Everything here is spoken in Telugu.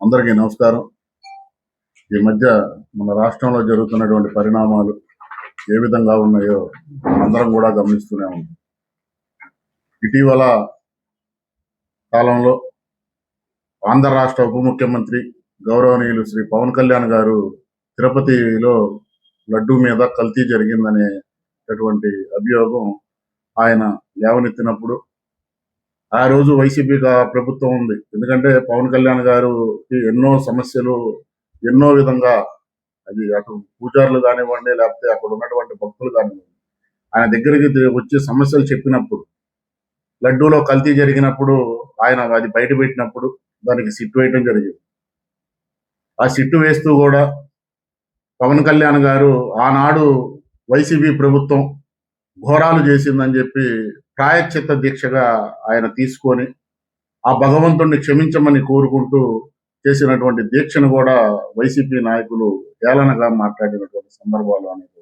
అందరికీ నమస్కారం. ఈ మధ్య మన రాష్ట్రంలో జరుగుతున్నటువంటి పరిణామాలు ఏ విధంగా ఉన్నాయో అందరం కూడా గమనిస్తూనే ఉన్నాం. ఇటీవల కాలంలో ఆంధ్ర రాష్ట్ర ఉప ముఖ్యమంత్రి గౌరవనీయులు శ్రీ పవన్ కళ్యాణ్ గారు తిరుపతిలో లడ్డూ మీద కల్తీ జరిగిందనేటటువంటి అభియోగం ఆయన లేవనెత్తినప్పుడు ఆ రోజు వైసీపీ ప్రభుత్వం ఉంది. ఎందుకంటే పవన్ కళ్యాణ్ గారికి ఎన్నో సమస్యలు ఎన్నో విధంగా, అది అటు పూజారులు కానివ్వండి, లేకపోతే అక్కడ ఉన్నటువంటి భక్తులు కానివ్వండి, ఆయన దగ్గరికి వచ్చి సమస్యలు చెప్పినప్పుడు, లడ్డూలో కల్తీ జరిగినప్పుడు ఆయన అది బయట పెట్టినప్పుడు దానికి సిట్టు వేయటం జరిగింది. ఆ సిట్టు వేస్తూ కూడా పవన్ కళ్యాణ్ గారు ఆనాడు వైసీపీ ప్రభుత్వం ఘోరాలు చేసిందని చెప్పి ప్రాయశ్చిత్త దీక్షగా ఆయన తీసుకొని ఆ భగవంతుణ్ణి క్షమించమని కోరుకుంటూ చేసినటువంటి దీక్షను కూడా వైసీపీ నాయకులు ఏలనగా మాట్లాడినటువంటి సందర్భాలు అనేవి